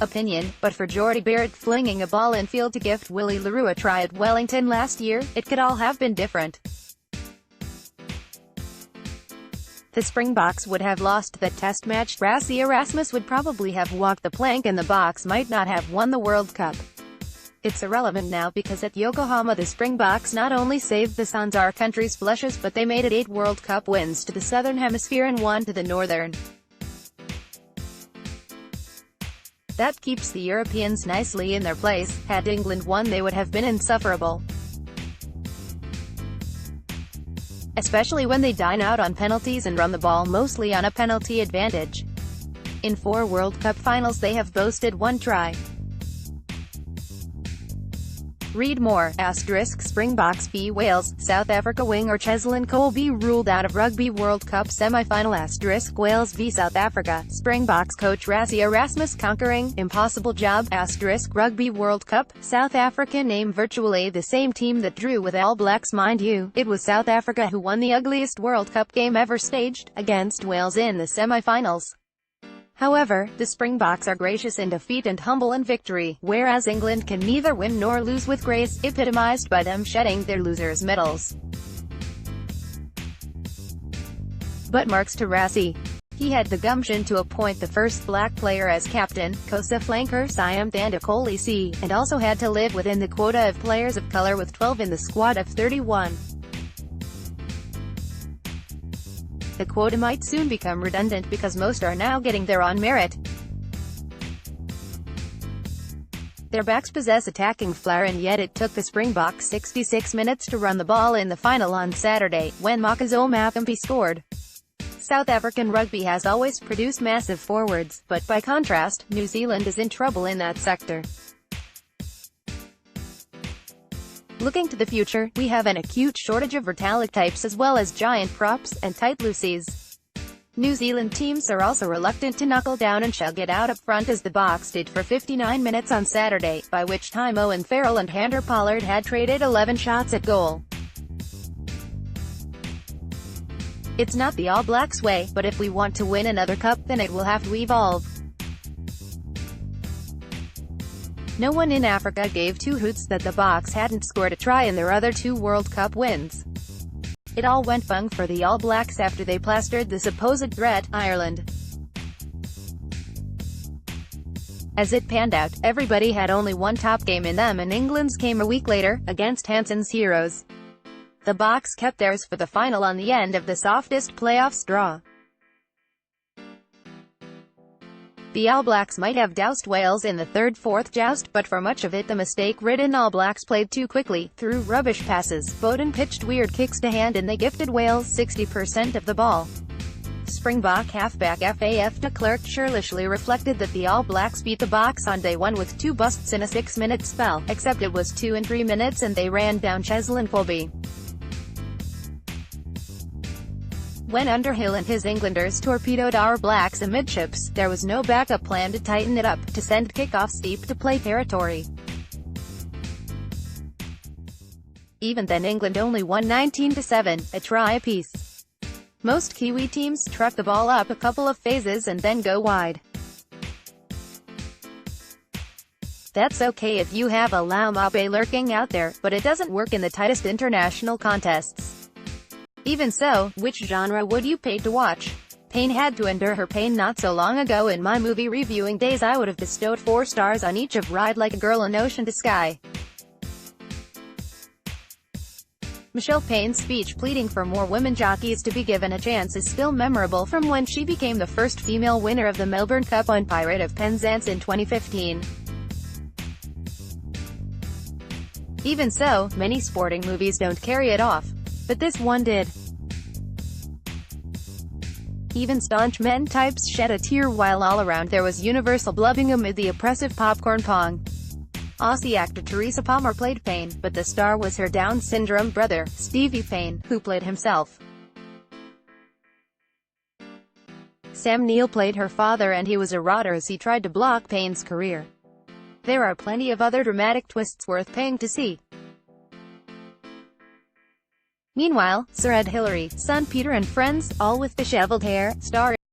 opinion, but for Jordie Barrett flinging a ball infield to gift Willie le Roux a try at Wellington last year, it could all have been different. The Springboks would have lost that test match, Rassie Erasmus would probably have walked the plank, and the Boks might not have won the World Cup. It's irrelevant now because at Yokohama the Springboks not only saved the Suns, our country's blushes, but they made it 8 World Cup wins to the Southern Hemisphere and 1 to the Northern. That keeps the Europeans nicely in their place. Had England won, they would have been insufferable. Especially when they dine out on penalties and run the ball mostly on a penalty advantage. In 4 World Cup finals they have boasted 1 try. Read more. Springboks v Wales, South Africa winger Cheslin Kolbe ruled out of Rugby World Cup semi-final. Wales v South Africa, Springboks coach Rassie Erasmus conquering, impossible job. Rugby World Cup, South Africa name virtually the same team that drew with All Blacks, mind you. It was South Africa who won the ugliest World Cup game ever staged, against Wales in the semi-finals. However, the Springboks are gracious in defeat and humble in victory, whereas England can neither win nor lose with grace, epitomized by them shedding their losers' medals. But marks to Rassie. He had the gumption to appoint the first black player as captain, Xhosa flanker Siam Thanda Kolisi, and also had to live within the quota of players of color with 12 in the squad of 31. The quota might soon become redundant because most are now getting there on merit. Their backs possess attacking flair, and yet it took the Springboks 66 minutes to run the ball in the final on Saturday, when Makazo Makampi scored. South African rugby has always produced massive forwards, but by contrast, New Zealand is in trouble in that sector. Looking to the future, we have an acute shortage of Retallick types as well as giant props and tight loosies. New Zealand teams are also reluctant to knuckle down and chug it out up front, as the Boks did for 59 minutes on Saturday, by which time Owen Farrell and Handré Pollard had traded 11 shots at goal. It's not the All Blacks way, but if we want to win another cup, then it will have to evolve. No one in Africa gave 2 hoots that the Boks hadn't scored a try in their other 2 World Cup wins. It all went bung for the All Blacks after they plastered the supposed threat, Ireland. As it panned out, everybody had only one top game in them, and England's came a week later, against Hansen's Heroes. The Boks kept theirs for the final on the end of the softest playoffs draw. The All Blacks might have doused Wales in the 3rd-4th joust, but for much of it the mistake-ridden All Blacks played too quickly, threw rubbish passes, Bowden pitched weird kicks to hand, and they gifted Wales 60% of the ball. Springbok halfback Faf de Klerk churlishly reflected that the All Blacks beat the Boks on day 1 with 2 busts in a 6-minute spell, except it was 2 and 3 minutes and they ran down Cheslin Kolbe. When Underhill and his Englanders torpedoed our Blacks amidships, there was no backup plan to tighten it up, to send kickoffs deep to play territory. Even then England only won 19-7, a try apiece. Most Kiwi teams truck the ball up a couple of phases and then go wide. That's okay if you have a Laumabe lurking out there, but it doesn't work in the tightest international contests. Even so, which genre would you pay to watch? Payne had to endure her pain not so long ago. In my movie reviewing days I would have bestowed 4 stars on each of Ride Like a Girl and Ocean to Sky. Michelle Payne's speech pleading for more women jockeys to be given a chance is still memorable from when she became the first female winner of the Melbourne Cup on Pirate of Penzance in 2015. Even so, many sporting movies don't carry it off. But this one did. Even staunch men types shed a tear, while all around there was universal blubbing amid the oppressive popcorn pong. Aussie actor Teresa Palmer played Payne, but the star was her Down syndrome brother, Stevie Payne, who played himself. Sam Neill played her father, and he was a rotter as he tried to block Payne's career. There are plenty of other dramatic twists worth paying to see. Meanwhile, Sir Ed Hillary, son Peter and friends, all with disheveled hair, star